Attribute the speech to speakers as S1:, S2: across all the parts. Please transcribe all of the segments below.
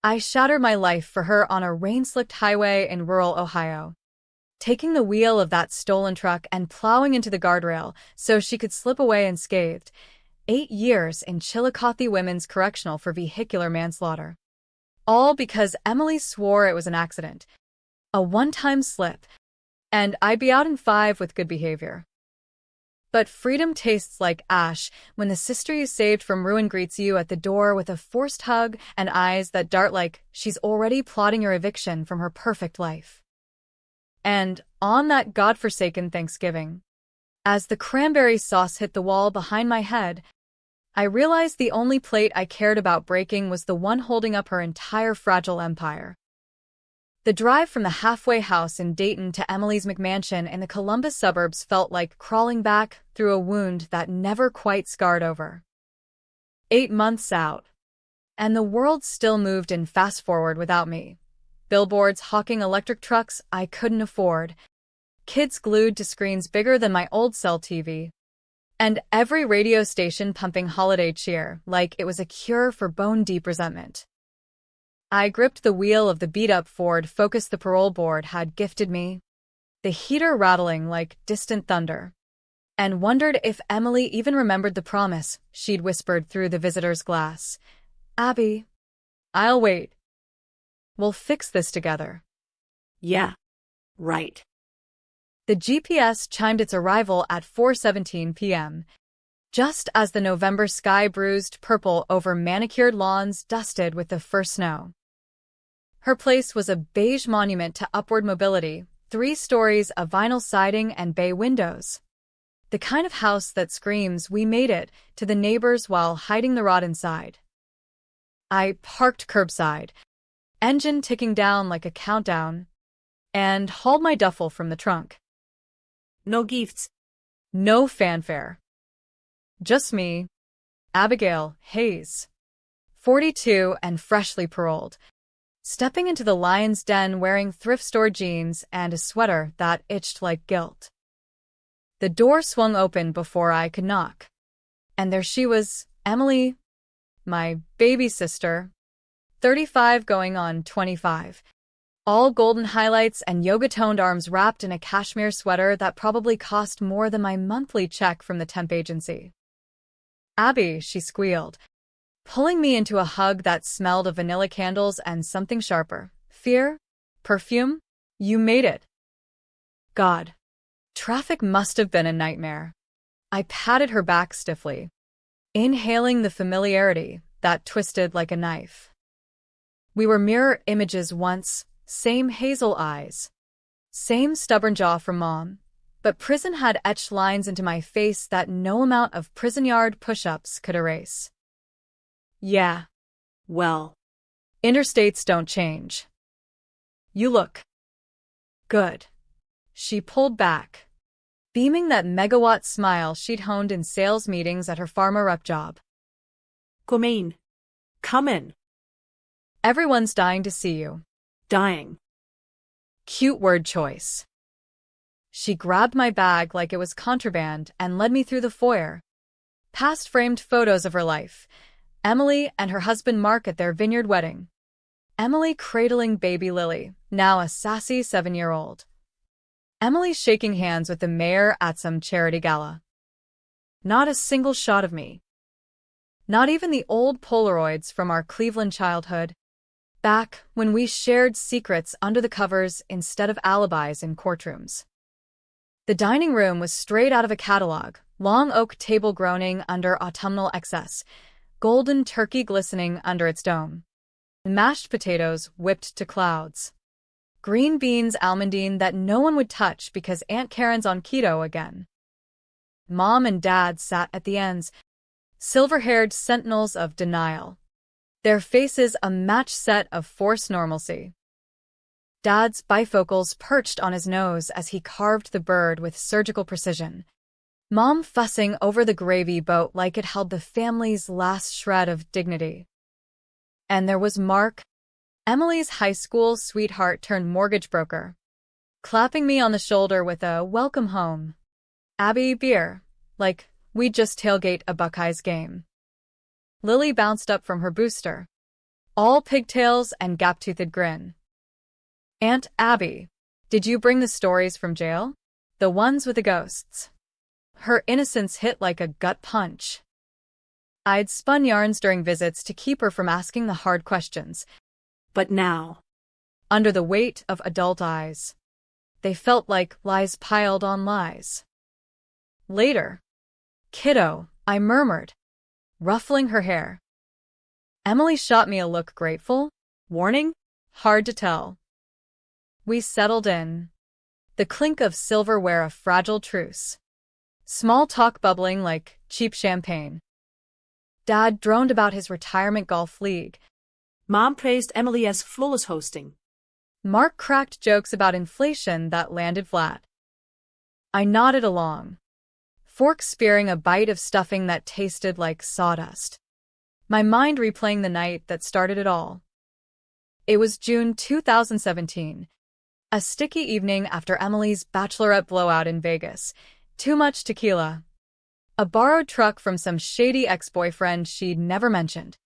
S1: I shattered my life for her on a rain-slicked highway in rural Ohio, taking the wheel of that stolen truck and plowing into the guardrail so she could slip away unscathed. 8 years in Chillicothe Women's Correctional for vehicular manslaughter. All because Emily swore it was an accident, a one-time slip, and I'd be out in 5 with good behavior. But freedom tastes like ash when the sister you saved from ruin greets you at the door with a forced hug and eyes that dart like she's already plotting your eviction from her perfect life. And on that godforsaken Thanksgiving, as the cranberry sauce hit the wall behind my head, I realized the only plate I cared about breaking was the one holding up her entire fragile empire. The drive from the halfway house in Dayton to Emily's McMansion in the Columbus suburbs felt like crawling back through a wound that never quite scarred over. 8 months out, and the world still moved in fast-forward without me. Billboards hawking electric trucks I couldn't afford, kids glued to screens bigger than my old cell TV, and every radio station pumping holiday cheer like it was a cure for bone-deep resentment. I gripped the wheel of the beat-up Ford Focus the parole board had gifted me, the heater rattling like distant thunder, and wondered if Emily even remembered the promise she'd whispered through the visitor's glass. "Abby, I'll wait. We'll fix this together."
S2: Yeah, right.
S1: The GPS chimed its arrival at 4:17 p.m., just as the November sky bruised purple over manicured lawns dusted with the first snow. Her place was a beige monument to upward mobility, 3 stories of vinyl siding and bay windows. The kind of house that screams, "We made it," to the neighbors while hiding the rot inside. I parked curbside, engine ticking down like a countdown, and hauled my duffel from the trunk.
S2: No gifts.
S1: No fanfare. Just me, Abigail Hayes, 42 and freshly paroled, stepping into the lion's den wearing thrift store jeans and a sweater that itched like guilt. The door swung open before I could knock, and there she was, Emily, my baby sister, 35 going on 25, all golden highlights and yoga-toned arms wrapped in a cashmere sweater that probably cost more than my monthly check from the temp agency. "Abby," she squealed, pulling me into a hug that smelled of vanilla candles and something sharper. "Fear? Perfume? You made it." God. Traffic must have been a nightmare. I patted her back stiffly, inhaling the familiarity that twisted like a knife. We were mirror images once, same hazel eyes, same stubborn jaw from Mom, but prison had etched lines into my face that no amount of prison yard push-ups could erase. Yeah.
S2: Well.
S1: Interstates don't change. You look good. She pulled back, beaming that megawatt smile she'd honed in sales meetings at her pharma rep job.
S2: Come in. Come in.
S1: Everyone's dying to see you.
S2: Dying.
S1: Cute word choice. She grabbed my bag like it was contraband and led me through the foyer, past framed photos of her life, Emily and her husband Mark at their vineyard wedding. Emily cradling baby Lily, now a sassy 7-year-old. Emily shaking hands with the mayor at some charity gala. Not a single shot of me. Not even the old Polaroids from our Cleveland childhood, back when we shared secrets under the covers instead of alibis in courtrooms. The dining room was straight out of a catalog, long oak table groaning under autumnal excess, golden turkey glistening under its dome, mashed potatoes whipped to clouds, green beans almondine that no one would touch because Aunt Karen's on keto again. Mom and Dad sat at the ends, silver-haired sentinels of denial, their faces a matched set of forced normalcy. Dad's bifocals perched on his nose as he carved the bird with surgical precision, Mom fussing over the gravy boat like it held the family's last shred of dignity. And there was Mark, Emily's high school sweetheart turned mortgage broker, clapping me on the shoulder with a "welcome home, Abby" beer, like we'd just tailgate a Buckeyes game. Lily bounced up from her booster, all pigtails and gap-toothed grin. Aunt Abby, did you bring the stories from jail? The ones with the ghosts. Her innocence hit like a gut punch. I'd spun yarns during visits to keep her from asking the hard questions.
S2: But now,
S1: Under the weight of adult eyes, they felt like lies piled on lies. Later, kiddo, I murmured, ruffling her hair. Emily shot me a look grateful, warning, hard to tell. We settled in. The clink of silverware a fragile truce. Small talk bubbling like cheap champagne. Dad droned about his retirement golf league.
S2: Mom praised Emily's flawless hosting.
S1: Mark cracked jokes about inflation that landed flat. I nodded along, fork spearing a bite of stuffing that tasted like sawdust, my mind replaying the night that started it all. It was June 2017, a sticky evening after Emily's bachelorette blowout in Vegas. Too much tequila. A borrowed truck from some shady ex-boyfriend she'd never mentioned.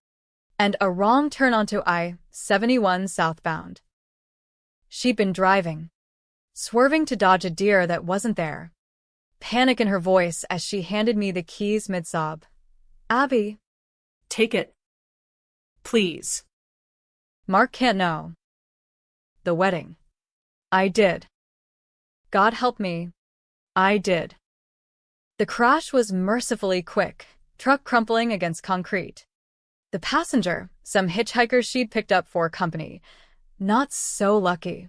S1: And a wrong turn onto I-71 southbound. She'd been driving, swerving to dodge a deer that wasn't there. Panic in her voice as she handed me the keys mid-sob. Abby.
S2: Take it. Please.
S1: Mark can't know. The wedding. I did. God help me. I did. The crash was mercifully quick, truck crumpling against concrete. The passenger, some hitchhiker she'd picked up for company. Not so lucky.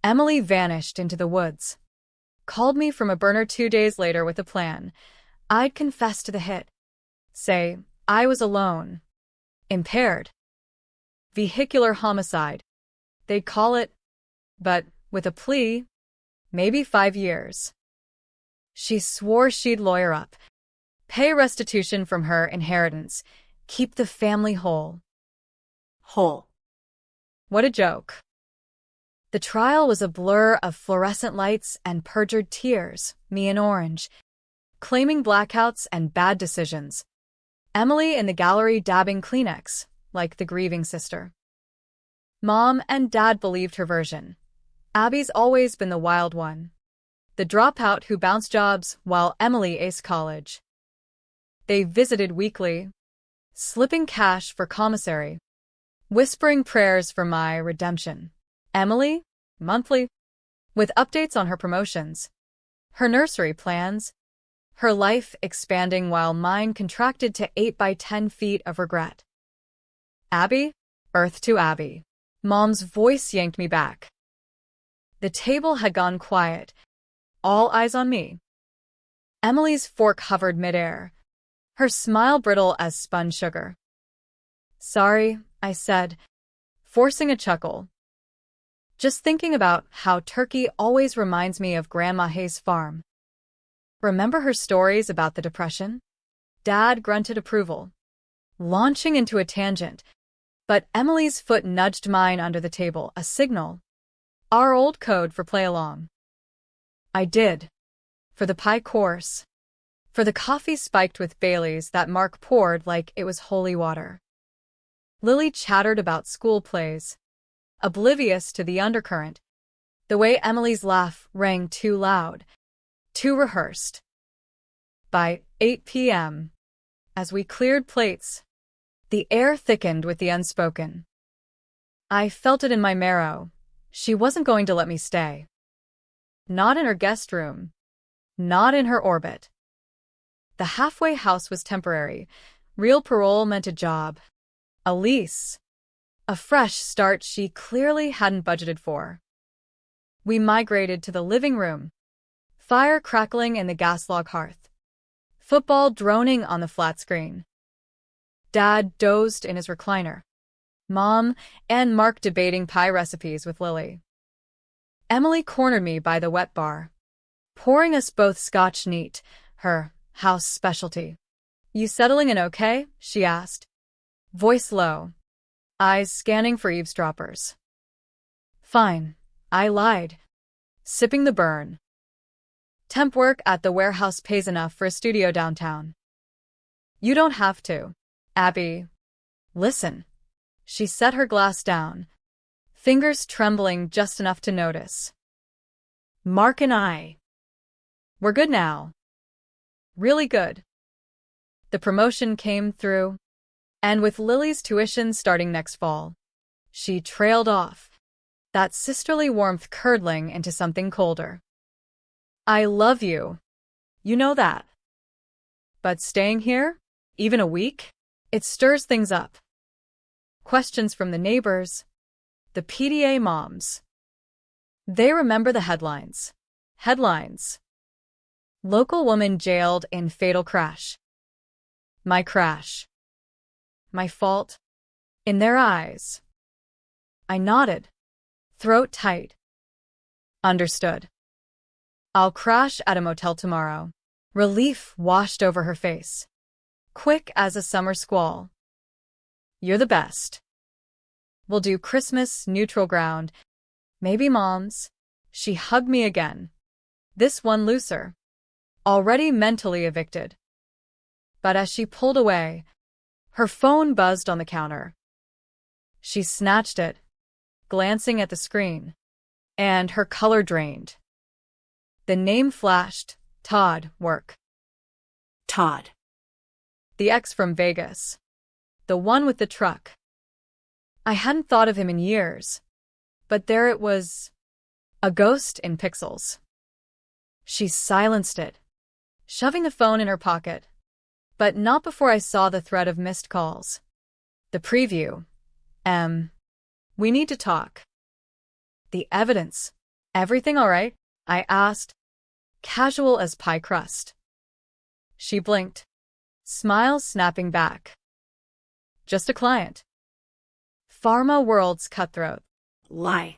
S1: Emily vanished into the woods. Called me from a burner 2 days later with a plan. I'd confess to the hit. Say, I was alone. Impaired. Vehicular homicide. They'd call it. But, with a plea, maybe 5 years. She swore she'd lawyer up, pay restitution from her inheritance, keep the family whole.
S2: Whole.
S1: What a joke. The trial was a blur of fluorescent lights and perjured tears, me in orange, claiming blackouts and bad decisions. Emily in the gallery dabbing Kleenex, like the grieving sister. Mom and Dad believed her version. Abby's always been the wild one. The dropout who bounced jobs while Emily aced college. They visited weekly, slipping cash for commissary, whispering prayers for my redemption. Emily, monthly, with updates on her promotions, her nursery plans, her life expanding while mine contracted to 8 by 10 feet of regret. Abby, earth to Abby. Mom's voice yanked me back. The table had gone quiet. All eyes on me. Emily's fork hovered midair, her smile brittle as spun sugar. Sorry, I said, forcing a chuckle. Just thinking about how turkey always reminds me of Grandma Hayes' farm. Remember her stories about the Depression? Dad grunted approval, launching into a tangent, but Emily's foot nudged mine under the table, a signal. Our old code for play along. I did. For the pie course. For the coffee spiked with Baileys that Mark poured like it was holy water. Lily chattered about school plays, oblivious to the undercurrent, the way Emily's laugh rang too loud, too rehearsed. By 8 p.m., as we cleared plates, the air thickened with the unspoken. I felt it in my marrow. She wasn't going to let me stay. Not in her guest room. Not in her orbit. The halfway house was temporary. Real parole meant a job. A lease. A fresh start she clearly hadn't budgeted for. We migrated to the living room. Fire crackling in the gas log hearth. Football droning on the flat screen. Dad dozed in his recliner. Mom and Mark debating pie recipes with Lily. Emily cornered me by the wet bar, pouring us both scotch neat, her house specialty. You settling in okay? She asked. Voice low, eyes scanning for eavesdroppers. Fine, I lied. Sipping the burn. Temp work at the warehouse pays enough for a studio downtown. You don't have to. Abby. Listen. She set her glass down, fingers trembling just enough to notice.
S2: Mark and I.
S1: We're good now. Really good. The promotion came through, and with Lily's tuition starting next fall, she trailed off, that sisterly warmth curdling into something colder. I love you. You know that. But staying here, even a week, it stirs things up. Questions from the neighbors, the PTA moms. They remember the headlines. Headlines. Local woman jailed in fatal crash. My crash. My fault. In their eyes. I nodded, throat tight. Understood. I'll crash at a motel tomorrow. Relief washed over her face, quick as a summer squall. You're the best. We'll do Christmas neutral ground. Maybe Mom's. She hugged me again. This one looser. Already mentally evicted. But as she pulled away, her phone buzzed on the counter. She snatched it, glancing at the screen, and her color drained. The name flashed, Todd, work.
S2: Todd.
S1: The ex from Vegas. The one with the truck. I hadn't thought of him in years, but there it was, a ghost in pixels. She silenced it, shoving the phone in her pocket, but not before I saw the thread of missed calls. The preview. We need to talk. The evidence. Everything all right? I asked, casual as pie crust. She blinked, smile snapping back. Just a client. Pharma world's cutthroat.
S2: Lie.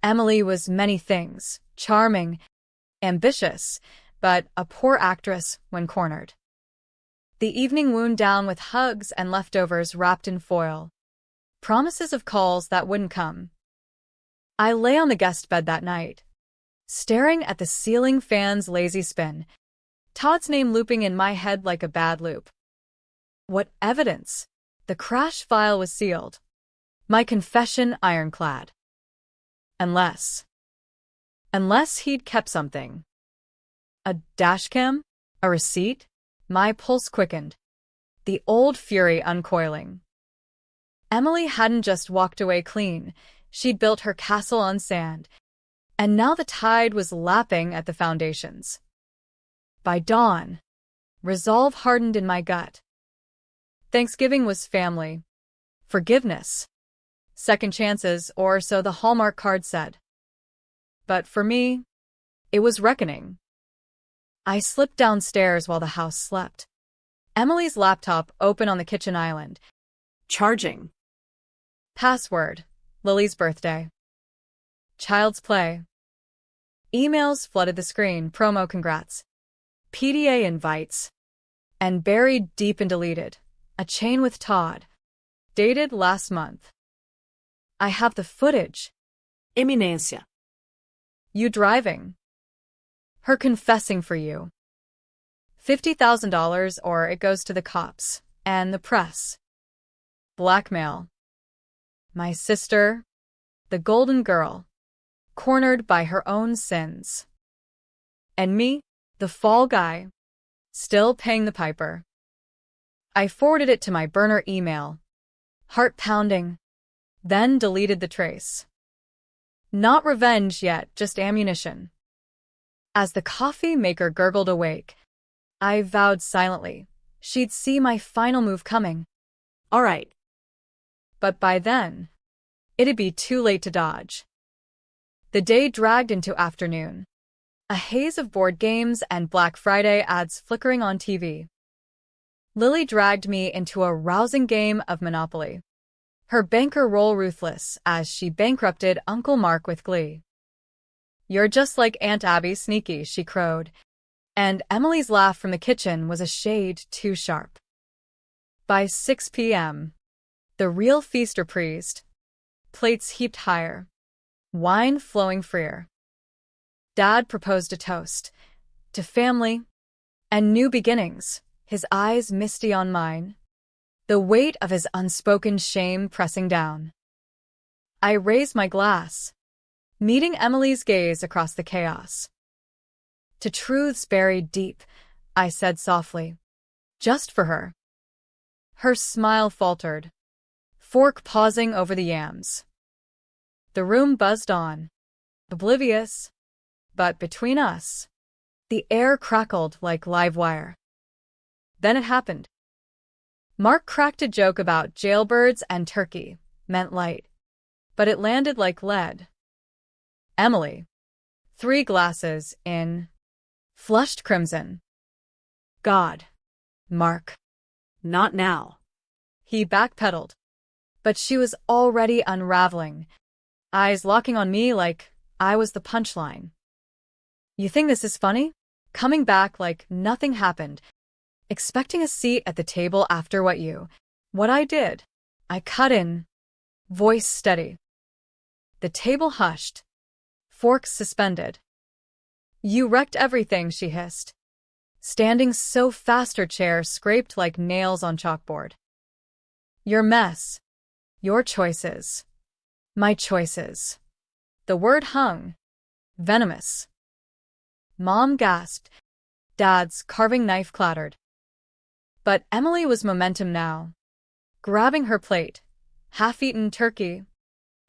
S1: Emily was many things, charming, ambitious, but a poor actress when cornered. The evening wound down with hugs and leftovers wrapped in foil. Promises of calls that wouldn't come. I lay on the guest bed that night, staring at the ceiling fan's lazy spin, Todd's name looping in my head like a bad loop. What evidence? The crash file was sealed. My confession ironclad. Unless he'd kept something. A dashcam? A receipt? My pulse quickened. The old fury uncoiling. Emily hadn't just walked away clean. She'd built her castle on sand, and now the tide was lapping at the foundations. By dawn, resolve hardened in my gut. Thanksgiving was family. Forgiveness. Second chances, or so the Hallmark card said. But for me, it was reckoning. I slipped downstairs while the house slept. Emily's laptop open on the kitchen island.
S2: Charging.
S1: Password. Lily's birthday. Child's play. Emails flooded the screen, promo congrats. PDA invites. And buried deep and deleted, a chain with Todd. Dated last month. I have the footage.
S2: Eminencia.
S1: You driving. Her confessing for you. $50,000 or it goes to the cops and the press. Blackmail. My sister, the golden girl, cornered by her own sins. And me, the fall guy, still paying the piper. I forwarded it to my burner email, heart pounding, then deleted the trace. Not revenge yet, just ammunition. As the coffee maker gurgled awake, I vowed silently she'd see my final move coming.
S2: All right.
S1: But by then, it'd be too late to dodge. The day dragged into afternoon. A haze of board games and Black Friday ads flickering on TV. Lily dragged me into a rousing game of Monopoly. Her banker role ruthless as she bankrupted Uncle Mark with glee. You're just like Aunt Abby sneaky, she crowed, and Emily's laugh from the kitchen was a shade too sharp. By 6 p.m., the real feast reprised, plates heaped higher, wine flowing freer. Dad proposed a toast to family and new beginnings, his eyes misty on mine. the weight of his unspoken shame pressing down. I raised my glass, meeting Emily's gaze across the chaos. To truths buried deep, I said softly. Just for her. Her smile faltered, fork pausing over the yams. The room buzzed on, oblivious, but between us, the air crackled like live wire. Then it happened. Mark cracked a joke about jailbirds and turkey, meant light, but it landed like lead. Emily, 3 glasses in, flushed crimson. God, Mark.
S2: Not now.
S1: He backpedaled, but she was already unraveling, eyes locking on me like I was the punchline. You think this is funny? Coming back like nothing happened, expecting a seat at the table after what I did. I cut in, voice steady. The table hushed, forks suspended. You wrecked everything, she hissed, standing so fast her chair scraped like nails on chalkboard. Your mess. Your choices. My choices. The word hung, venomous. Mom gasped. Dad's carving knife clattered. But Emily was momentum now, grabbing her plate, half-eaten turkey,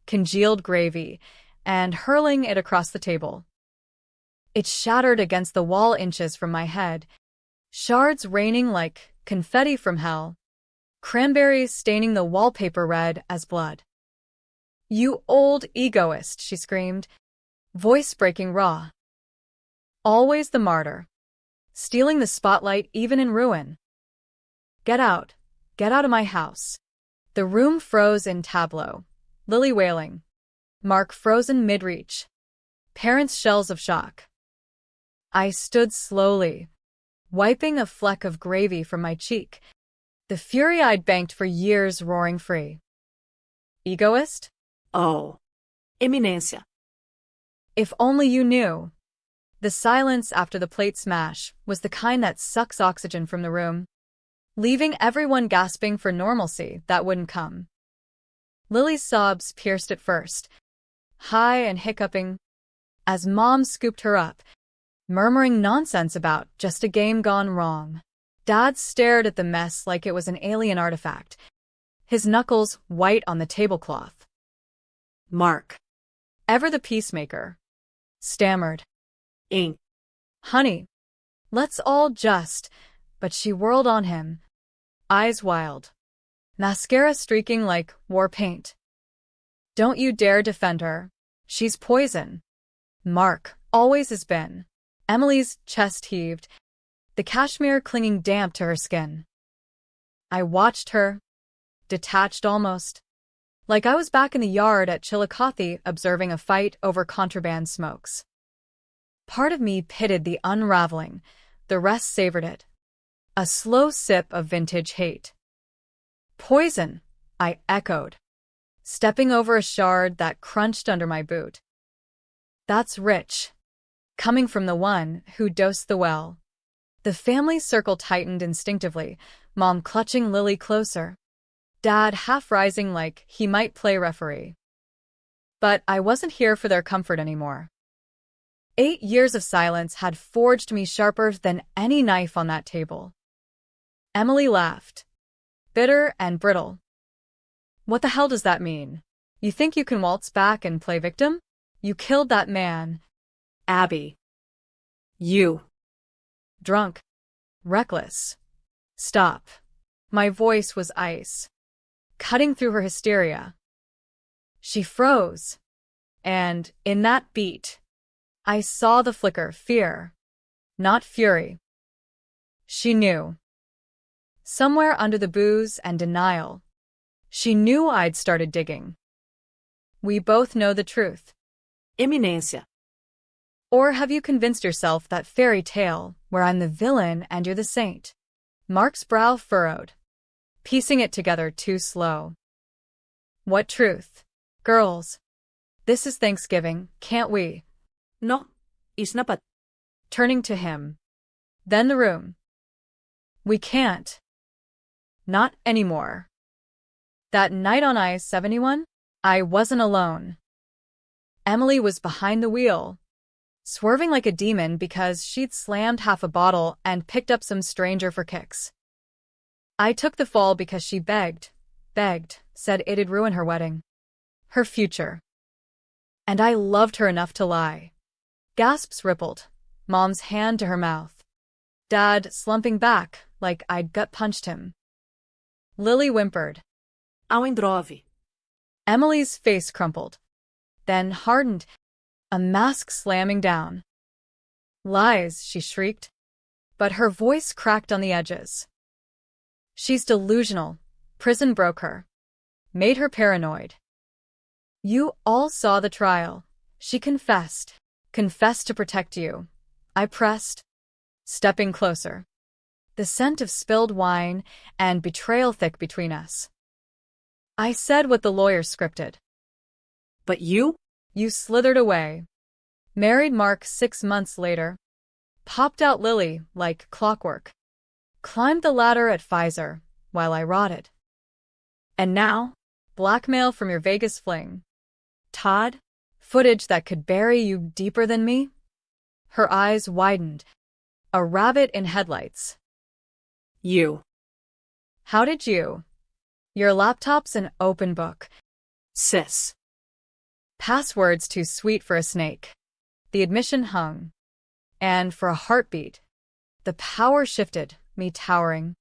S1: congealed gravy, and hurling it across the table. It shattered against the wall inches from my head, shards raining like confetti from hell, cranberries staining the wallpaper red as blood. You old egoist, she screamed, voice breaking raw. Always the martyr, stealing the spotlight even in ruin. Get out of my house. The room froze in tableau, Lily wailing, Mark frozen mid-reach, parents' shells of shock. I stood slowly, wiping a fleck of gravy from my cheek, the fury I'd banked for years roaring free. Egoist?
S2: Oh. Eminencia.
S1: If only you knew. The silence after the plate smash was the kind that sucks oxygen from the room, leaving everyone gasping for normalcy that wouldn't come. Lily's sobs pierced at first, high and hiccuping, as Mom scooped her up, murmuring nonsense about just a game gone wrong. Dad stared at the mess like it was an alien artifact, his knuckles white on the tablecloth.
S2: Mark.
S1: Ever the peacemaker. Stammered.
S2: Ink.
S1: Honey, let's all just... But she whirled on him, eyes wild, mascara streaking like war paint. Don't you dare defend her. She's poison. Mark always has been. Emily's chest heaved, the cashmere clinging damp to her skin. I watched her, detached almost, like I was back in the yard at Chillicothe observing a fight over contraband smokes. Part of me pitied the unraveling, the rest savored it. A slow sip of vintage hate. Poison, I echoed, stepping over a shard that crunched under my boot. That's rich. Coming from the one who dosed the well. The family circle tightened instinctively, Mom clutching Lily closer, Dad half rising like he might play referee. But I wasn't here for their comfort anymore. 8 years of silence had forged me sharper than any knife on that table. Emily laughed, bitter and brittle. What the hell does that mean? You think you can waltz back and play victim? You killed that man.
S2: Abby. You.
S1: Drunk. Reckless. Stop. My voice was ice, cutting through her hysteria. She froze, and in that beat, I saw the flicker fear, not fury. She knew. Somewhere under the booze and denial, she knew I'd started digging. We both know the truth.
S2: Eminencia.
S1: Or have you convinced yourself that fairy tale where I'm the villain and you're the saint? Mark's brow furrowed, piecing it together too slow. What truth? Girls, this is Thanksgiving, can't we?
S2: No, isnapat.
S1: Turning to him. Then the room. We can't. Not anymore. That night on I-71, I wasn't alone. Emily was behind the wheel, swerving like a demon because she'd slammed half a bottle and picked up some stranger for kicks. I took the fall because she begged, said it'd ruin her wedding, her future. And I loved her enough to lie. Gasps rippled, Mom's hand to her mouth. Dad slumping back like I'd gut-punched him. Lily whimpered.
S2: Ao Indrove.
S1: Emily's face crumpled, then hardened, a mask slamming down. Lies, she shrieked, but her voice cracked on the edges. She's delusional. Prison broke her. Made her paranoid. You all saw the trial. She confessed. Confessed to protect you. I pressed, stepping closer. The scent of spilled wine and betrayal thick between us. I said what the lawyer scripted.
S2: But you?
S1: You slithered away. Married Mark 6 months later. Popped out Lily like clockwork. Climbed the ladder at Pfizer while I rotted. And now, blackmail from your Vegas fling. Todd, footage that could bury you deeper than me? Her eyes widened. A rabbit in headlights.
S2: You.
S1: How did you? Your laptop's an open book.
S2: Sis.
S1: Passwords too sweet for a snake. The admission hung. And for a heartbeat, the power shifted, me towering.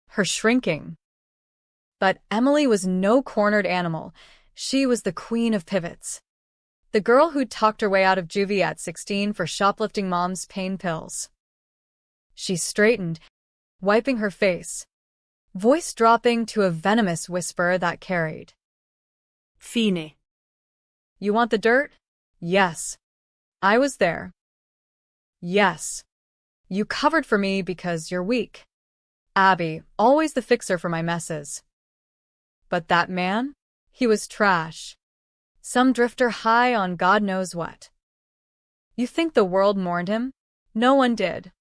S1: Her shrinking. But Emily was no cornered animal. She was the queen of pivots. The girl who'd talked her way out of juvie at 16 for shoplifting Mom's pain pills. She straightened, wiping her face, voice dropping to a venomous whisper that carried.
S2: Fine.
S1: You want the dirt? Yes. I was there. Yes. You covered for me because you're weak. Abby, always the fixer for my messes. But that man? He was trash. Some drifter high on God knows what. You think the world mourned him? No one did.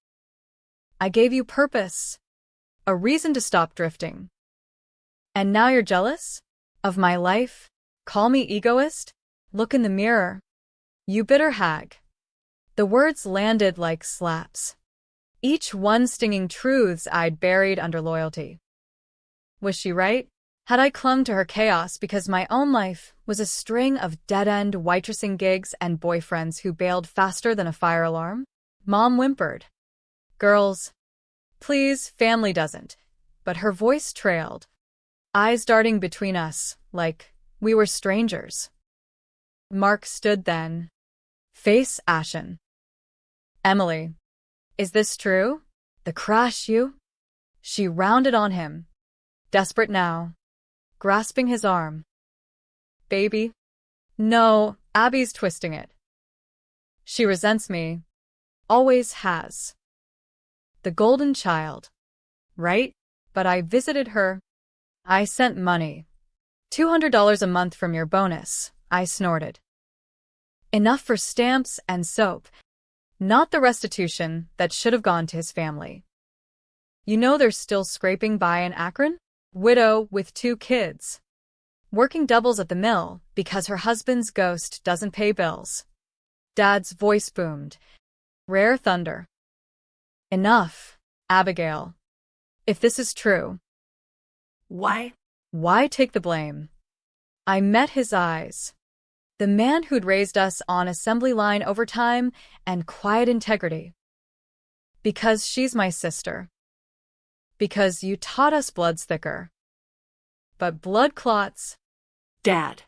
S1: I gave you purpose. A reason to stop drifting. And now you're jealous? Of my life? Call me egoist? Look in the mirror. You bitter hag. The words landed like slaps. Each one stinging truths I'd buried under loyalty. Was she right? Had I clung to her chaos because my own life was a string of dead-end waitressing gigs and boyfriends who bailed faster than a fire alarm? Mom whimpered. Girls, please, family doesn't. But her voice trailed, eyes darting between us like we were strangers. Mark stood then, face ashen. Emily, is this true? The crash you? She rounded on him, desperate now, grasping his arm. Baby? No, Abby's twisting it. She resents me. Always has. The golden child. Right? But I visited her. I sent money. $200 a month from your bonus, I snorted. Enough for stamps and soap. Not the restitution that should have gone to his family. You know they're still scraping by in Akron? Widow with 2 kids. Working doubles at the mill because her husband's ghost doesn't pay bills. Dad's voice boomed. Rare thunder. Enough, Abigail. If this is true.
S2: Why?
S1: Why take the blame? I met his eyes. The man who'd raised us on assembly line overtime and quiet integrity. Because she's my sister. Because you taught us blood's thicker. But blood clots.
S2: Dad.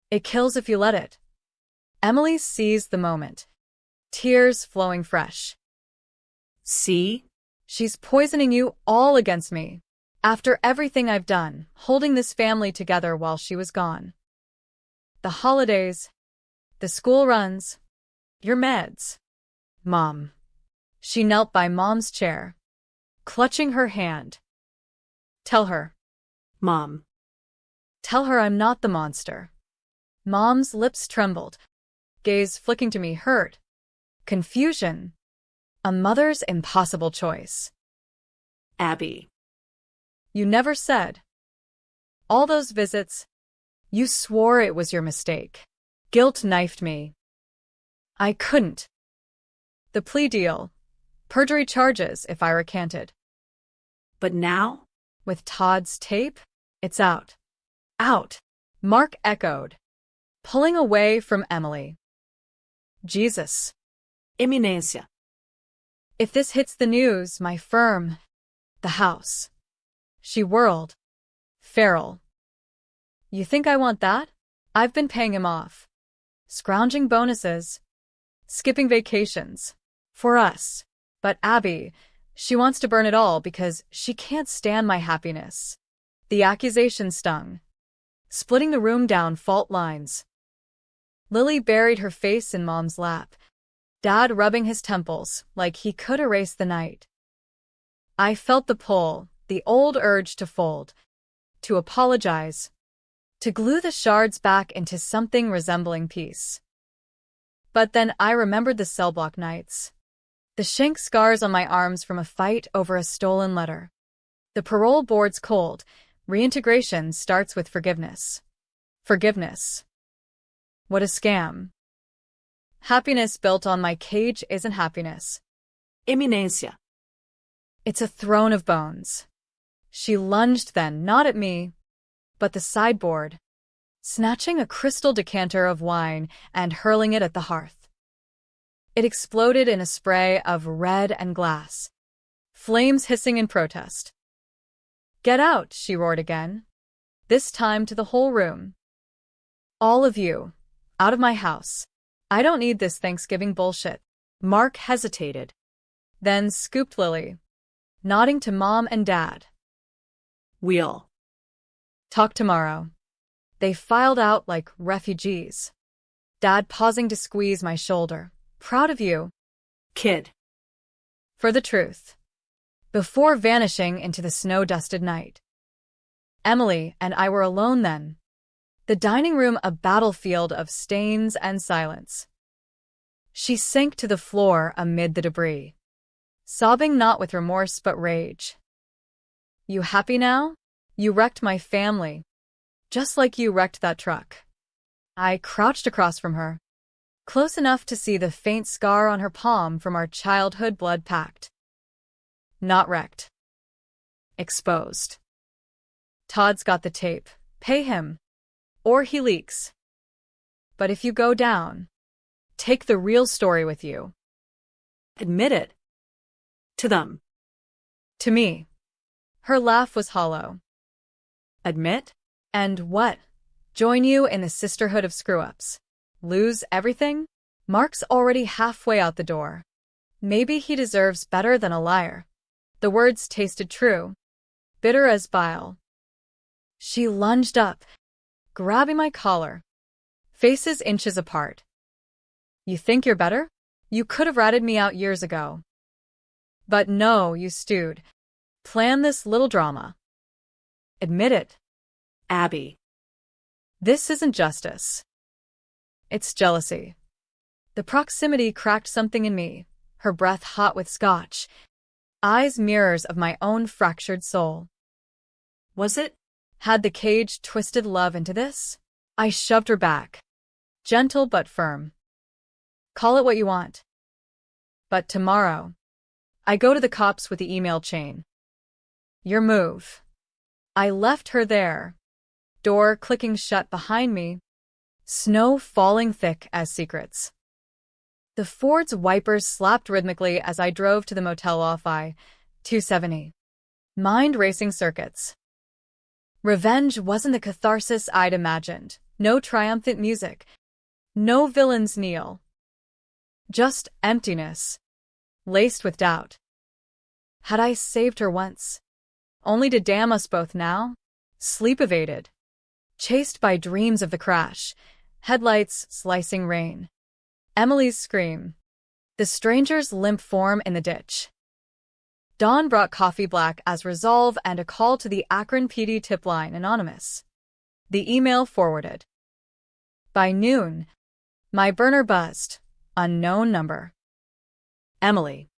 S1: It kills if you let it. Emily seized the moment. Tears flowing fresh.
S2: See?
S1: She's poisoning you all against me. After everything I've done, holding this family together while she was gone. The holidays, the school runs, your meds. Mom. She knelt by Mom's chair, clutching her hand. Tell her.
S2: Mom.
S1: Tell her I'm not the monster. Mom's lips trembled, gaze flicking to me hurt. Confusion. A mother's impossible choice.
S2: Abby.
S1: You never said. All those visits, you swore it was your mistake. Guilt knifed me. I couldn't. The plea deal. Perjury charges if I recanted.
S2: But now?
S1: With Todd's tape, it's out. Out. Mark echoed, pulling away from Emily. Jesus.
S2: Eminência.
S1: If this hits the news, my firm, the house. She whirled. Feral. You think I want that? I've been paying him off. Scrounging bonuses. Skipping vacations. For us. But Abby, she wants to burn it all because she can't stand my happiness. The accusation stung, splitting the room down fault lines. Lily buried her face in Mom's lap, Dad rubbing his temples like he could erase the night. I felt the pull, the old urge to fold, to apologize, to glue the shards back into something resembling peace. But then I remembered the cell block nights. The shank scars on my arms from a fight over a stolen letter. The parole board's cold. Reintegration starts with forgiveness. Forgiveness. What a scam. Happiness built on my cage isn't happiness.
S2: Eminência.
S1: It's a throne of bones. She lunged then, not at me, but the sideboard, snatching a crystal decanter of wine and hurling it at the hearth. It exploded in a spray of red and glass, flames hissing in protest. Get out, she roared again, this time to the whole room. All of you, out of my house. I don't need this Thanksgiving bullshit. Mark hesitated, then scooped Lily, nodding to Mom and Dad.
S2: We'll
S1: talk tomorrow. They filed out like refugees. Dad pausing to squeeze my shoulder. Proud of you,
S2: kid.
S1: For the truth. Before vanishing into the snow-dusted night. Emily and I were alone then. The dining room a battlefield of stains and silence. She sank to the floor amid the debris, sobbing not with remorse but rage. You happy now? You wrecked my family, just like you wrecked that truck. I crouched across from her, close enough to see the faint scar on her palm from our childhood blood pact. Not wrecked. Exposed. Todd's got the tape. Pay him. Or he leaks. But if you go down, take the real story with you.
S2: Admit it. To them.
S1: To me. Her laugh was hollow.
S2: Admit?
S1: And what? Join you in the sisterhood of screw-ups. Lose everything? Mark's already halfway out the door. Maybe he deserves better than a liar. The words tasted true, bitter as bile. She lunged up, grabbing my collar, faces inches apart. You think you're better? You could have ratted me out years ago. But no, you stewed. Plan this little drama. Admit it.
S2: Abby.
S1: This isn't justice. It's jealousy. The proximity cracked something in me, her breath hot with scotch, eyes mirrors of my own fractured soul.
S2: Was it?
S1: Had the cage twisted love into this? I shoved her back, gentle but firm. Call it what you want. But tomorrow, I go to the cops with the email chain. Your move. I left her there, door clicking shut behind me, snow falling thick as secrets. The Ford's wipers slapped rhythmically as I drove to the motel off I-270. Mind racing circuits. Revenge wasn't the catharsis I'd imagined. No triumphant music. No villains kneel. Just emptiness, laced with doubt. Had I saved her once, only to damn us both now? Sleep evaded, chased by dreams of the crash, headlights slicing rain. Emily's scream, the stranger's limp form in the ditch. Dawn brought coffee black as resolve and a call to the Akron PD tip line anonymous. The email forwarded. By noon, my burner buzzed. Unknown number. Emily.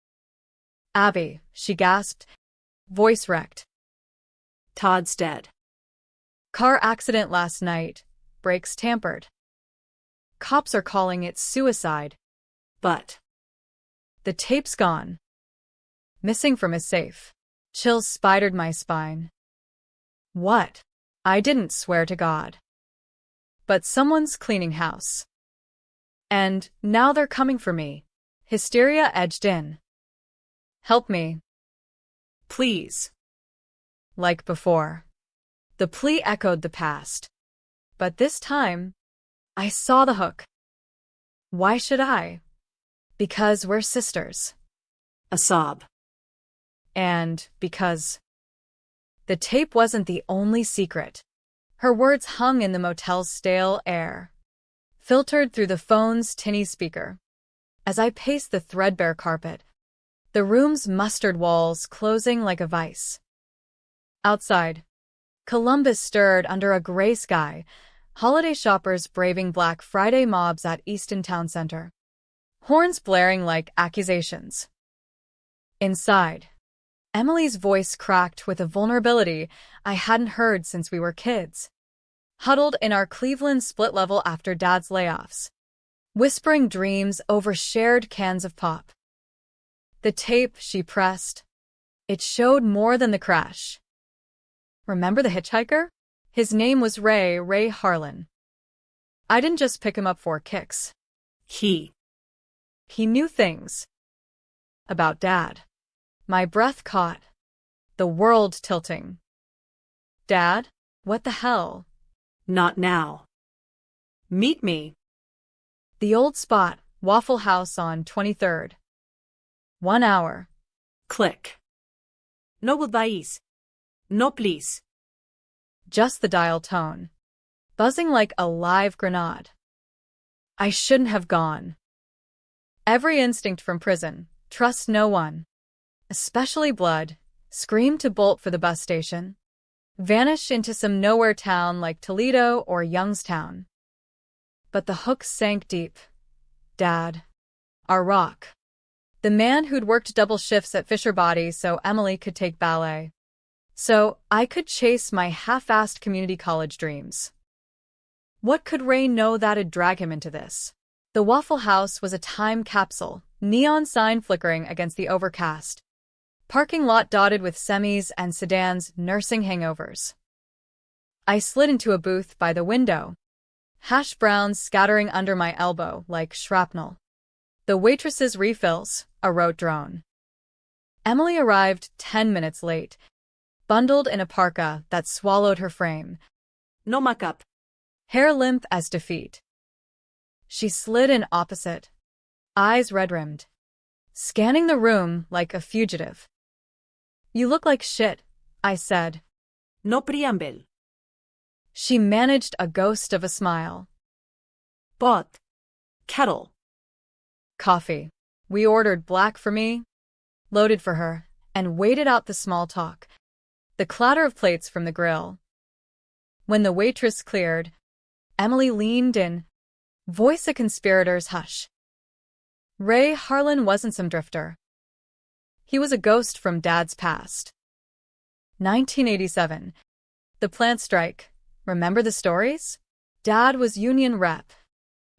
S1: Abby, she gasped, voice wrecked.
S2: Todd's dead.
S1: Car accident last night. Brakes tampered. Cops are calling it suicide.
S2: But
S1: The tape's gone. Missing from his safe. Chills spidered my spine. What? I didn't swear to God. But someone's cleaning house. And now they're coming for me. Hysteria edged in. Help me.
S2: please.
S1: Like before. The plea echoed the past. But this time, I saw the hook. Why should I? Because we're sisters.
S2: A sob.
S1: And because the tape wasn't the only secret. Her words hung in the motel's stale air, filtered through the phone's tinny speaker. As I paced the threadbare carpet, the room's mustard walls closing like a vice. Outside, Columbus stirred under a gray sky, holiday shoppers braving Black Friday mobs at Easton Town Center, horns blaring like accusations. Inside, Emily's voice cracked with a vulnerability I hadn't heard since we were kids. Huddled in our Cleveland split level after Dad's layoffs, whispering dreams over shared cans of pop. The tape she pressed, it showed more than the crash. Remember the hitchhiker? His name was Ray Harlan. I didn't just pick him up for kicks. He knew things. About Dad. My breath caught. The world tilting. Dad? What the hell?
S2: Not now. Meet me.
S1: The old spot, Waffle House on 23rd. 1 hour.
S2: Click. No goodbyes. No please.
S1: Just the dial tone. Buzzing like a live grenade. I shouldn't have gone. Every instinct from prison, trust no one. Especially blood, screamed to bolt for the bus station. Vanish into some nowhere town like Toledo or Youngstown. But the hook sank deep. Dad. Our rock. The man who'd worked double shifts at Fisher Body so Emily could take ballet. So I could chase my half-assed community college dreams. What could Ray know that'd drag him into this? The Waffle House was a time capsule, neon sign flickering against the overcast. Parking lot dotted with semis and sedans nursing hangovers. I slid into a booth by the window. Hash browns scattering under my elbow like shrapnel. The waitress's refills, a rote drone. Emily arrived 10 minutes late, bundled in a parka that swallowed her frame.
S2: No makeup.
S1: Hair limp as defeat. She slid in opposite, eyes red-rimmed, scanning the room like a fugitive. You look like shit, I said.
S2: No preamble.
S1: She managed a ghost of a smile.
S2: Pot. Kettle.
S1: Coffee. We ordered black for me, loaded for her, and waited out the small talk, the clatter of plates from the grill. When the waitress cleared, Emily leaned in, voice a conspirator's hush. Ray Harlan wasn't some drifter. He was a ghost from Dad's past. 1987. The plant strike. Remember the stories? Dad was union rep.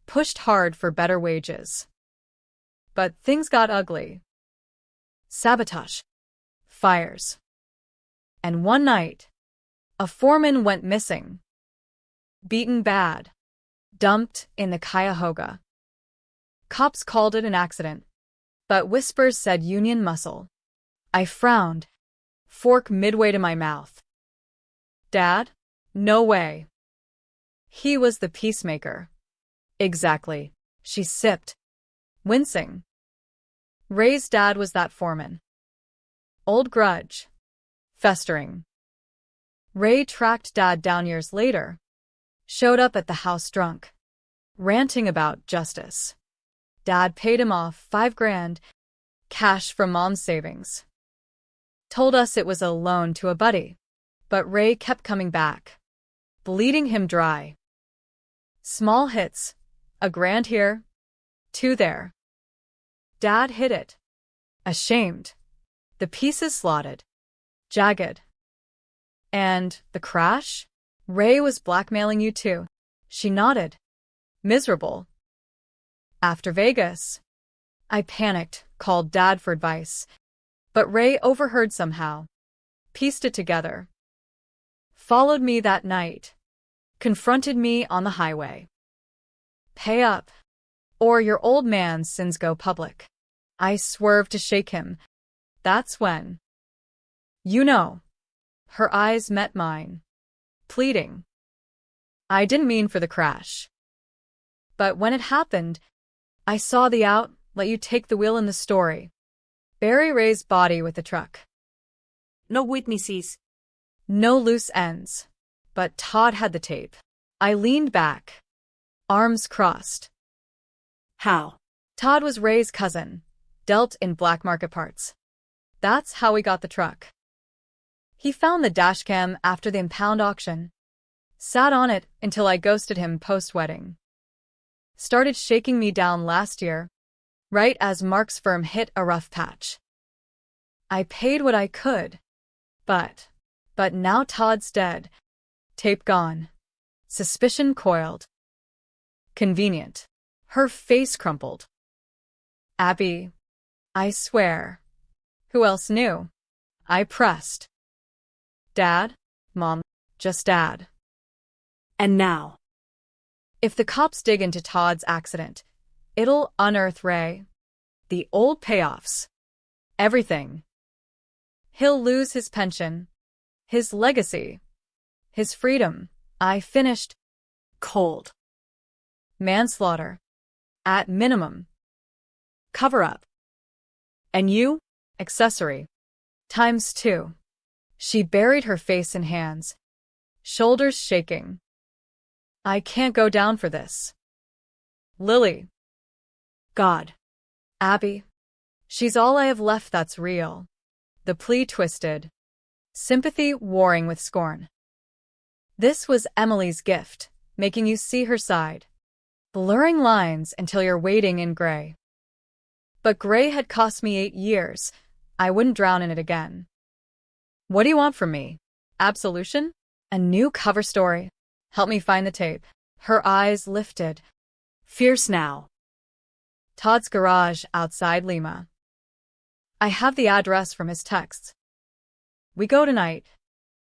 S1: Pushed hard for better wages. But things got ugly. Sabotage. Fires. And one night, a foreman went missing. Beaten bad. Dumped in the Cuyahoga. Cops called it an accident, but whispers said union muscle. I frowned, fork midway to my mouth. Dad? No way. He was the peacemaker. Exactly. She sipped, wincing. Ray's dad was that foreman. Old grudge. Festering. Ray tracked Dad down years later. Showed up at the house drunk. Ranting about justice. Dad paid him off $5,000, cash from Mom's savings. Told us it was a loan to a buddy. But Ray kept coming back. Bleeding him dry. Small hits. $1,000 here. 2 there. Dad hid it. Ashamed. The pieces slotted. Jagged. And the crash? Ray was blackmailing you too. She nodded. Miserable. After Vegas. I panicked, called Dad for advice. But Ray overheard somehow. Pieced it together. Followed me that night. Confronted me on the highway. Pay up, or your old man's sins go public. I swerved to shake him. That's when. You know. Her eyes met mine. Pleading. I didn't mean for the crash. But when it happened, I saw the out, let you take the wheel in the story. Bury Ray's body with the truck.
S2: No witnesses.
S1: No loose ends. But Todd had the tape. I leaned back. Arms crossed.
S2: How?
S1: Todd was Ray's cousin, dealt in black market parts. That's how we got the truck. He found the dashcam after the impound auction. Sat on it until I ghosted him post-wedding. Started shaking me down last year, right as Mark's firm hit a rough patch. I paid what I could. But now Todd's dead. Tape gone. Suspicion coiled. Convenient. Her face crumpled. Abby. I swear. Who else knew? I pressed. Dad? Mom? Just Dad.
S2: And now?
S1: If the cops dig into Todd's accident, it'll unearth Ray. The old payoffs. Everything. He'll lose his pension. His legacy. His freedom. I finished.
S2: Cold.
S1: Manslaughter. At minimum. Cover-up. And you? Accessory. ×2. She buried her face in hands. Shoulders shaking. I can't go down for this. Lily. God. Abby. She's all I have left that's real. The plea twisted. Sympathy warring with scorn. This was Emily's gift, making you see her side. Blurring lines until you're wading in gray. But gray had cost me 8 years. I wouldn't drown in it again. What do you want from me? Absolution? A new cover story? Help me find the tape. Her eyes lifted.
S2: Fierce now.
S1: Todd's garage outside Lima. I have the address from his texts. We go tonight.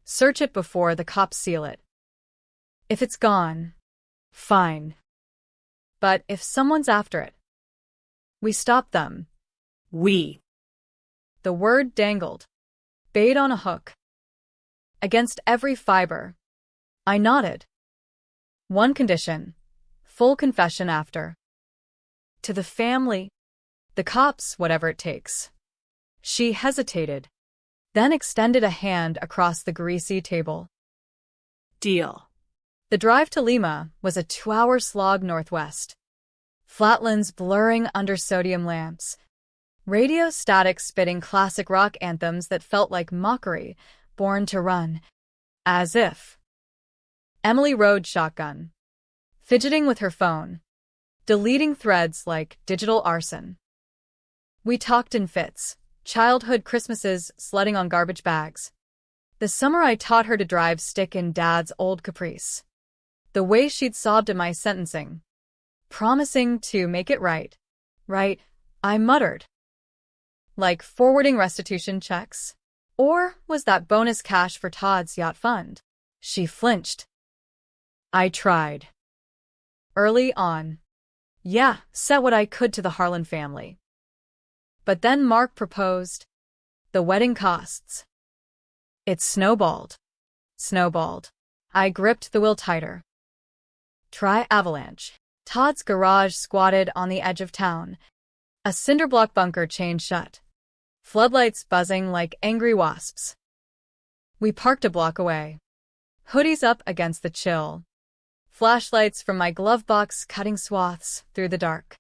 S1: Search it before the cops seal it. If it's gone, fine. But if someone's after it, we stop them.
S2: We.
S1: The word dangled. Bait on a hook. Against every fiber. I nodded. One condition. Full confession after. To the family. The cops, whatever it takes. She hesitated, then extended a hand across the greasy table.
S2: Deal.
S1: The drive to Lima was a 2-hour slog northwest. Flatlands blurring under sodium lamps. Radio static spitting classic rock anthems that felt like mockery, born to run. As if. Emily rode shotgun. Fidgeting with her phone. Deleting threads like digital arson. We talked in fits. Childhood Christmases sledding on garbage bags. The summer I taught her to drive stick in Dad's old Caprice. The way she'd sobbed at my sentencing. Promising to make it right. Right, I muttered. Like forwarding restitution checks? Or was that bonus cash for Todd's yacht fund? She flinched. I tried. Early on. Yeah, set what I could to the Harlan family. But then Mark proposed. The wedding costs. It snowballed. Snowballed. I gripped the wheel tighter. Try avalanche. Todd's garage squatted on the edge of town. A cinderblock bunker chained shut. Floodlights buzzing like angry wasps. We parked a block away. Hoodies up against the chill. Flashlights from my glove box cutting swaths through the dark.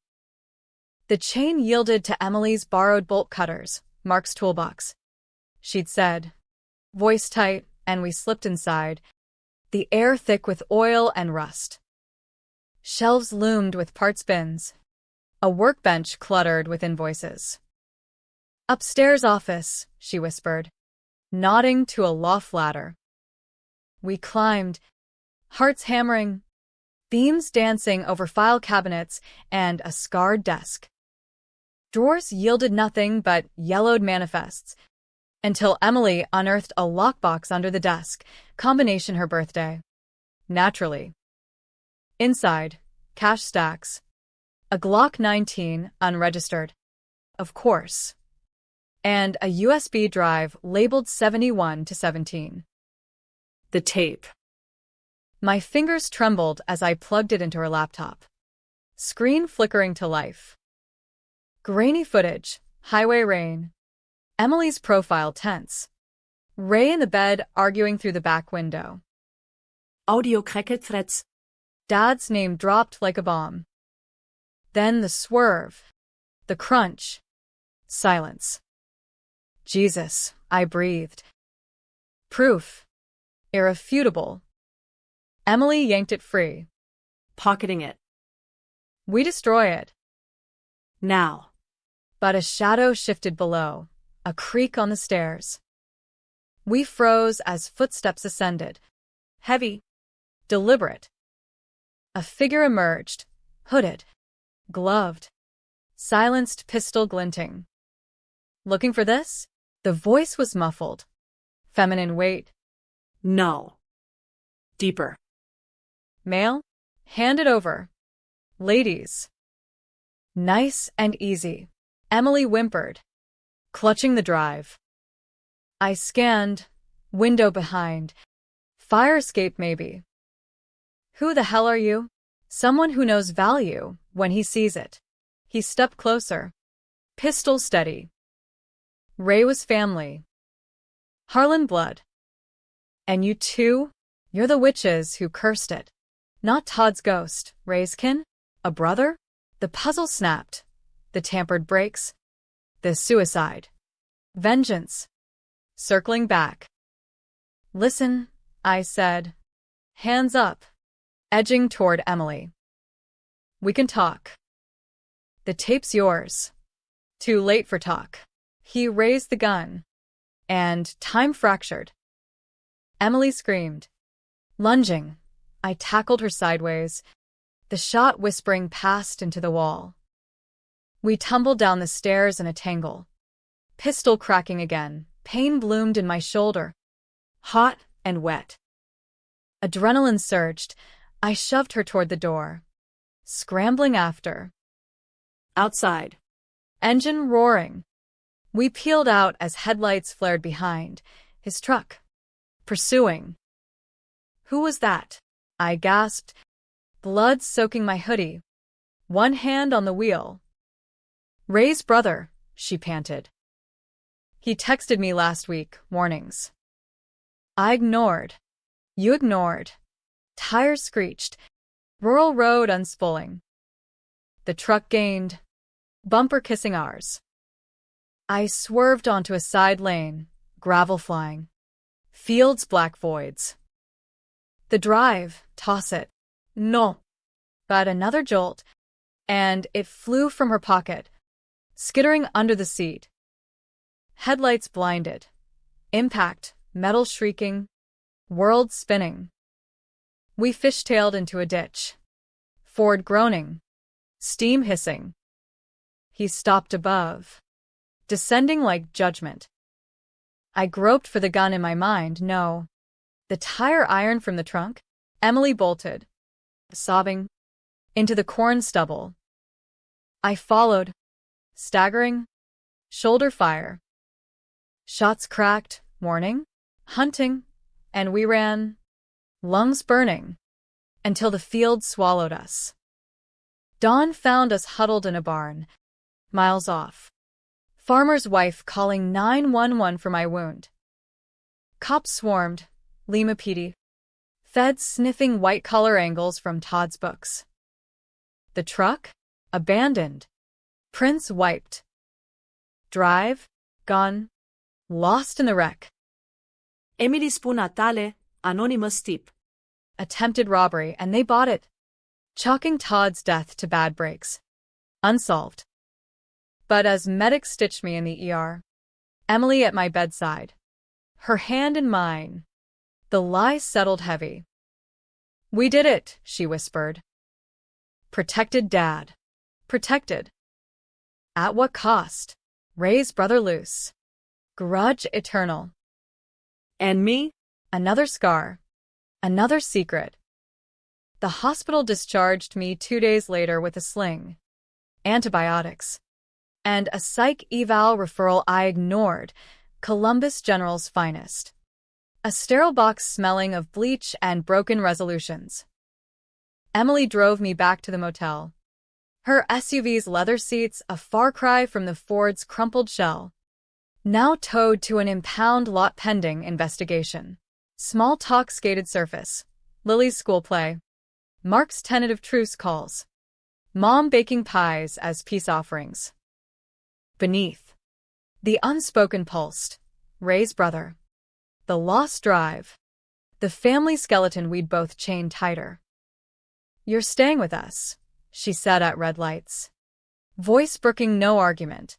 S1: The chain yielded to Emily's borrowed bolt cutters, Mark's toolbox. She'd said, voice tight, and we slipped inside, the air thick with oil and rust. Shelves loomed with parts bins. A workbench cluttered with invoices. Upstairs office, she whispered, nodding to a loft ladder. We climbed, hearts hammering, beams dancing over file cabinets and a scarred desk. Drawers yielded nothing but yellowed manifests, until Emily unearthed a lockbox under the desk, combination her birthday. Naturally. Inside, cash stacks. A Glock 19, unregistered. Of course. And a USB drive labeled 71 to 17.
S2: The tape.
S1: My fingers trembled as I plugged it into her laptop. Screen flickering to life. Grainy footage, highway rain. Emily's profile tense. Ray in the bed arguing through the back window.
S2: Audio krekkelfrets.
S1: Dad's name dropped like a bomb. Then the swerve. The crunch. Silence. Jesus, I breathed. Proof. Irrefutable. Emily yanked it free.
S2: Pocketing it.
S1: We destroy it.
S2: Now.
S1: But a shadow shifted below, a creak on the stairs. We froze as footsteps ascended. Heavy. Deliberate. A figure emerged, hooded, gloved, silenced pistol glinting. Looking for this? The voice was muffled. Feminine weight.
S2: No. Deeper.
S1: Male? Hand it over. Ladies. Nice and easy. Emily whimpered, clutching the drive. I scanned, window behind. Fire escape maybe. Who the hell are you? Someone who knows value when he sees it. He stepped closer. Pistol steady. Ray was family. Harlan blood. And you too? You're the witches who cursed it. Not Todd's ghost, Ray's kin? A brother? The puzzle snapped. The tampered brakes. The suicide. Vengeance. Circling back. Listen, I said. Hands up. Edging toward Emily. We can talk. The tape's yours. Too late for talk. He raised the gun. And time fractured. Emily screamed. Lunging, I tackled her sideways, the shot whispering past into the wall. We tumbled down the stairs in a tangle. Pistol cracking again, pain bloomed in my shoulder. Hot and wet. Adrenaline surged. I shoved her toward the door. Scrambling after.
S2: Outside.
S1: Engine roaring. We peeled out as headlights flared behind. His truck. Pursuing. Who was that? I gasped, blood soaking my hoodie. One hand on the wheel. Ray's brother, she panted. He texted me last week, warnings. I ignored. You ignored. Tires screeched. Rural road unspooling. The truck gained. Bumper kissing ours. I swerved onto a side lane, gravel flying. Fields black voids. The drive, toss it. No. But another jolt, and it flew from her pocket, skittering under the seat. Headlights blinded. Impact, metal shrieking, world spinning. We fishtailed into a ditch. Ford groaning. Steam hissing. He stopped above, descending like judgment. I groped for the gun in my mind, no. The tire iron from the trunk? Emily bolted, sobbing, into the corn stubble. I followed, staggering, shoulder fire. Shots cracked, warning, hunting, and we ran, lungs burning, until the field swallowed us. Dawn found us huddled in a barn, miles off. Farmer's wife calling 911 for my wound. Cops swarmed, Lima PD. Feds sniffing white-collar angles from Todd's books. The truck? Abandoned. Prints wiped. Drive? Gone. Lost in the wreck.
S2: Emily Spunatale, anonymous tip.
S1: Attempted robbery, and they bought it. Chalking Todd's death to bad breaks. Unsolved. But as medics stitched me in the ER, Emily at my bedside, her hand in mine, The lie settled heavy. "We did it," she whispered. "Protected Dad. Protected. At what cost? Ray's brother loose. Grudge eternal.
S2: And me?
S1: Another scar. Another secret." The hospital discharged me 2 days later with a sling, antibiotics, and a psych eval referral I ignored, Columbus General's finest. A sterile box smelling of bleach and broken resolutions. Emily drove me back to the motel. Her SUV's leather seats a far cry from the Ford's crumpled shell. Now towed to an impound lot pending investigation. Small talk skated surface. Lily's school play. Mark's tentative truce calls. Mom baking pies as peace offerings. Beneath. The unspoken pulsed. Ray's brother. The lost drive. The family skeleton we'd both chained tighter. "You're staying with us," she said at red lights. Voice brooking no argument.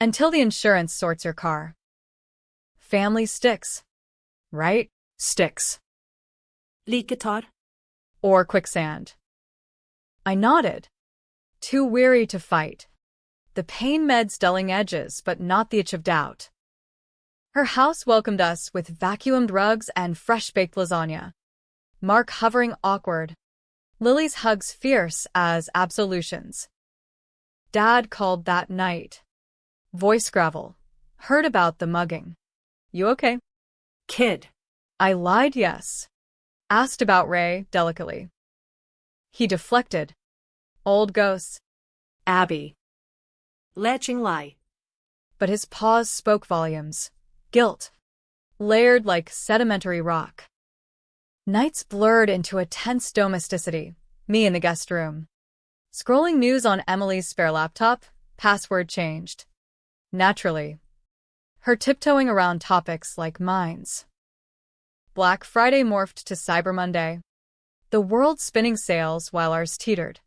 S1: "Until the insurance sorts your car." Family sticks. Right? Sticks.
S2: Liketar.
S1: Or quicksand. I nodded. Too weary to fight. The pain meds dulling edges, but not the itch of doubt. Her house welcomed us with vacuumed rugs and fresh-baked lasagna. Mark hovering awkward. Lily's hugs fierce as absolutions. Dad called that night. Voice gravel. Heard about the mugging. "You okay?"
S2: Kid.
S1: I lied yes. Asked about Ray delicately. He deflected. "Old ghosts."
S2: Abby. Leching lie.
S1: But his pause spoke volumes. Guilt. Layered like sedimentary rock. Nights blurred into a tense domesticity. Me in the guest room. Scrolling news on Emily's spare laptop. Password changed. Naturally. Her tiptoeing around topics like mines. Black Friday morphed to Cyber Monday. The world spinning sails while ours teetered.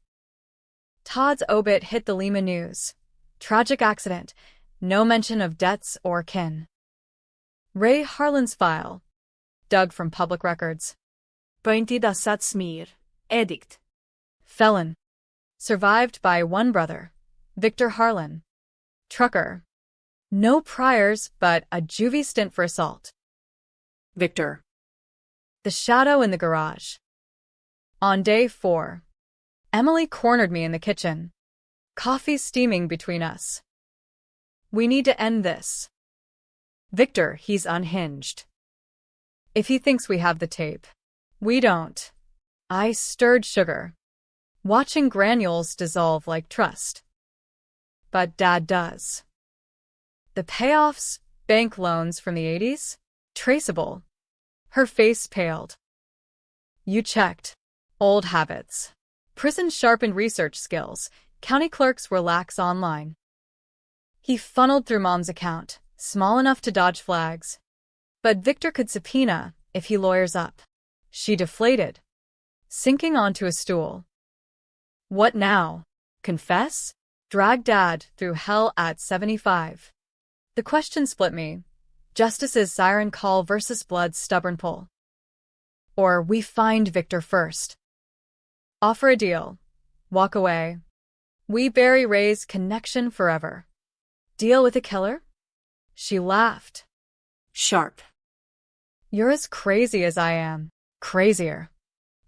S1: Todd's obit hit the Lima News. Tragic accident. No mention of debts or kin. Ray Harlan's file. Dug from public records.
S2: Pointida Satsmir. Edict.
S1: Felon. Survived by one brother. Victor Harlan. Trucker. No priors, but a juvie stint for assault.
S2: Victor.
S1: The shadow in the garage. On day 4. Emily cornered me in the kitchen. Coffee steaming between us. "We need to end this." "Victor, he's unhinged. If he thinks we have the tape. We don't." I stirred sugar. Watching granules dissolve like trust. But Dad does. The payoffs, bank loans from the 80s? Traceable. Her face paled. "You checked. Old habits. Prison sharpened research skills. County clerks were lax online." He funneled through Mom's account, small enough to dodge flags. But Victor could subpoena if he lawyers up. She deflated, sinking onto a stool. What now? Confess? Drag Dad through hell at 75. The question split me. Justice's siren call versus blood's stubborn pull. Or we find Victor first. Offer a deal. Walk away. We bury Ray's connection forever. Deal with a killer? She laughed.
S2: Sharp.
S1: "You're as crazy as I am. Crazier."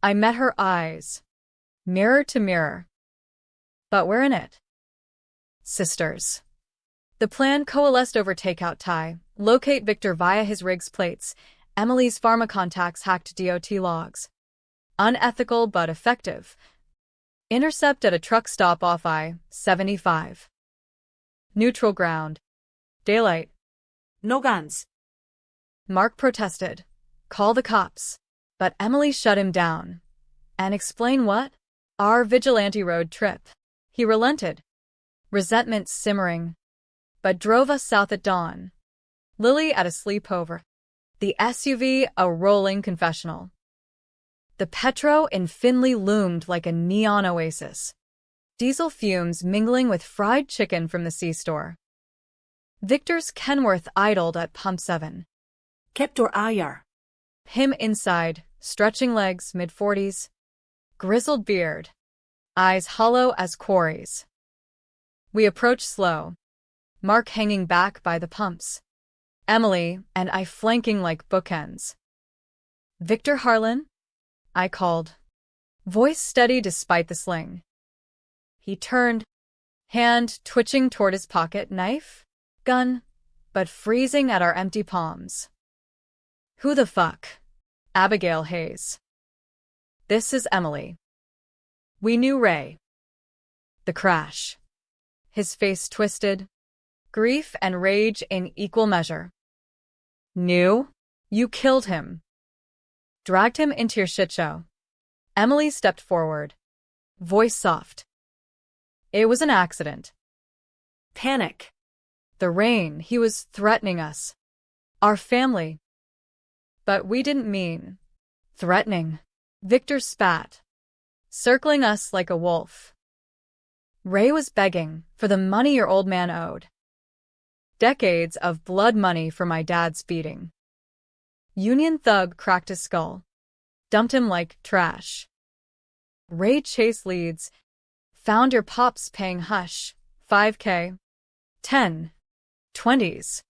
S1: I met her eyes. Mirror to mirror. But we're in it. Sisters. The plan coalesced over takeout tie. Locate Victor via his rig's plates. Emily's pharma contacts hacked DOT logs. Unethical but effective. Intercept at a truck stop off I-75. Neutral ground. Daylight.
S2: No guns.
S1: Mark protested. Call the cops. But Emily shut him down. And explain what? Our vigilante road trip. He relented. Resentment simmering. But drove us south at dawn. Lily at a sleepover. The SUV a rolling confessional. The Petro in Finley loomed like a neon oasis. Diesel fumes mingling with fried chicken from the C-store. Victor's Kenworth idled at Pump 7.
S2: Keptor Ayar.
S1: Him inside, stretching legs, mid-40s, grizzled beard, eyes hollow as quarries. We approach slow, Mark hanging back by the pumps, Emily and I flanking like bookends. "Victor Harlan?" I called, voice steady despite the sling. He turned, hand twitching toward his pocket knife, gun, but freezing at our empty palms. "Who the fuck?" Abigail Hayes. "This is Emily." We knew Ray. The crash. His face twisted, grief and rage in equal measure. "Knew? You killed him. Dragged him into your shit show." Emily stepped forward, voice soft. "It was an accident."
S2: Panic.
S1: The rain, he was threatening us. Our family. But we didn't mean threatening. Victor spat, circling us like a wolf. "Ray was begging for the money your old man owed. Decades of blood money for my dad's beating. Union thug cracked his skull, dumped him like trash. Ray chased leads, found your pops paying hush, 5K, 10, 20s.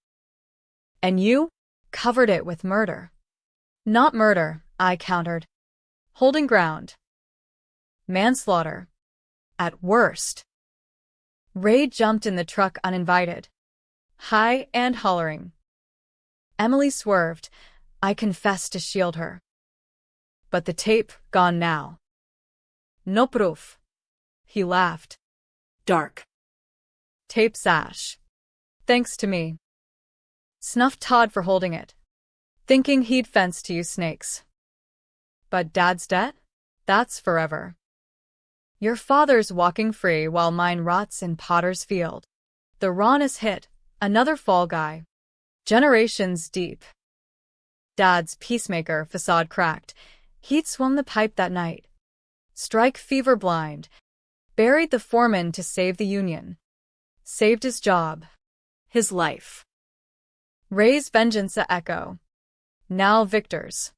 S1: And you covered it with murder." "Not murder," I countered, holding ground. "Manslaughter. At worst." Ray jumped in the truck uninvited, high and hollering. Emily swerved. I confessed to shield her. But the tape, gone now. "No proof." He laughed.
S2: Dark.
S1: "Tape sash. Thanks to me." Snuffed Todd for holding it, thinking he'd fence to you snakes. But Dad's debt? That's forever. Your father's walking free while mine rots in Potter's Field. The rawness hit, another fall guy. Generations deep. Dad's peacemaker facade cracked. He'd swum the pipe that night. Strike fever blind. Buried the foreman to save the union. Saved his job. His life. Ray's vengeance a echo. Now Victor's.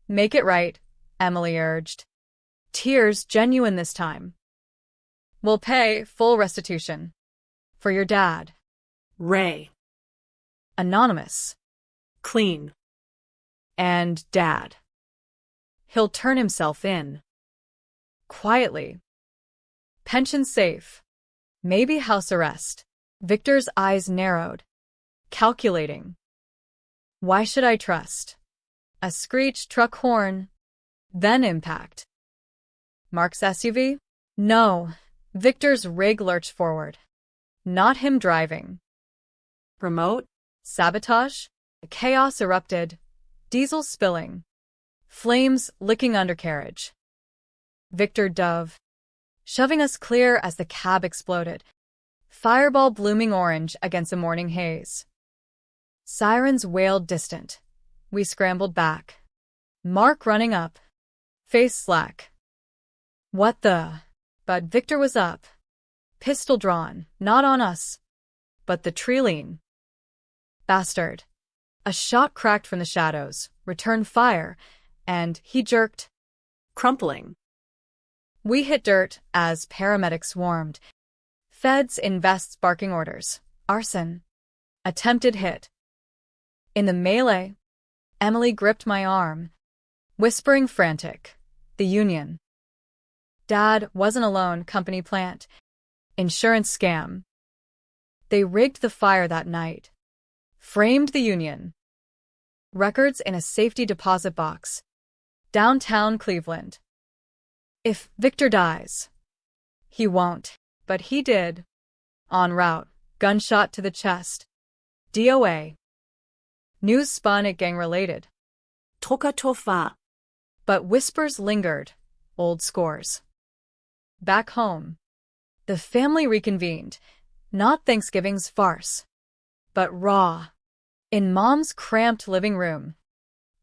S1: "Make it right," Emily urged. Tears genuine this time. "We'll pay full restitution. For your dad."
S2: Ray.
S1: Anonymous.
S2: Clean.
S1: And Dad. He'll turn himself in. Quietly. Pension safe. Maybe house arrest. Victor's eyes narrowed. Calculating. Why should I trust? A screeched truck horn. Then impact. Mark's SUV? No. Victor's rig lurched forward. Not him driving.
S2: Remote.
S1: Sabotage? Chaos erupted. Diesel spilling. Flames licking undercarriage. Victor dove, shoving us clear as the cab exploded. Fireball blooming orange against the morning haze. Sirens wailed distant. We scrambled back. Mark running up. Face slack. What the? But Victor was up. Pistol drawn, not on us, but the Trilene. Bastard. A shot cracked from the shadows, returned fire, and he jerked.
S2: Crumpling.
S1: We hit dirt as paramedics swarmed. Feds in vests barking orders. Arson. Attempted hit. In the melee, Emily gripped my arm, whispering frantic. The union. Dad wasn't alone, company plant. Insurance scam. They rigged the fire that night. Framed the union. Records in a safety deposit box. Downtown Cleveland. If Victor dies. He won't, but he did. En route, gunshot to the chest. DOA. News spun it gang-related.
S2: Toka tofa.
S1: But whispers lingered. Old scores. Back home. The family reconvened. Not Thanksgiving's farce, but raw. In Mom's cramped living room.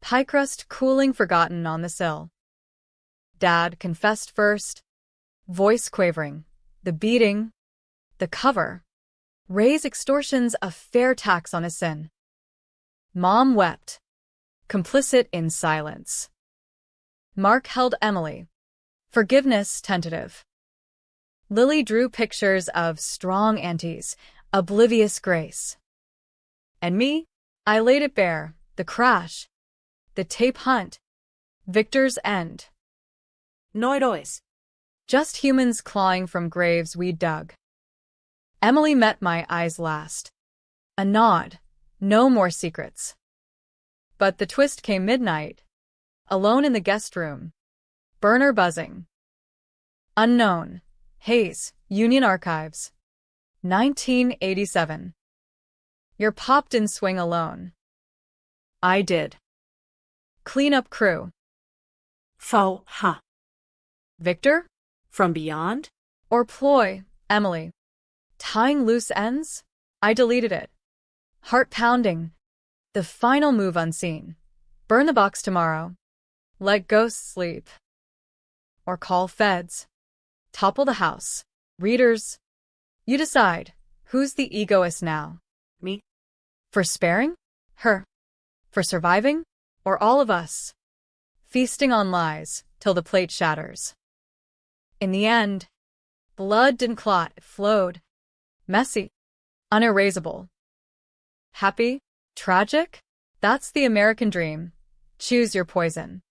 S1: Pie crust cooling forgotten on the sill. Dad confessed first. Voice quavering. The beating. The cover. Ray's extortions a fair tax on his sin. Mom wept. complicit in silence. Mark held Emily. Forgiveness tentative. Lily drew pictures of strong aunties, oblivious grace. And me? I laid it bare, the crash, the tape hunt, Victor's end.
S2: Egoist.
S1: Just humans clawing from graves we dug. Emily met my eyes last. A nod, no more secrets. But the twist came midnight. Alone in the guest room. Burner buzzing. Unknown. Hayes, Union Archives. 1987. You're popped in swing alone. I did. Cleanup crew.
S2: Faux ha.
S1: Victor?
S2: From beyond?
S1: Or ploy, Emily. Tying loose ends? I deleted it. Heart pounding. The final move unseen. Burn the box tomorrow. Let ghosts sleep. Or call feds. Topple the house. Readers, you decide. Who's the egoist now?
S2: Me?
S1: For sparing? Her. For surviving? Or all of us? Feasting on lies till the plate shatters. In the end, blood didn't clot, it flowed. Messy. Unerasable. Happy? Tragic? That's the American dream. Choose your poison.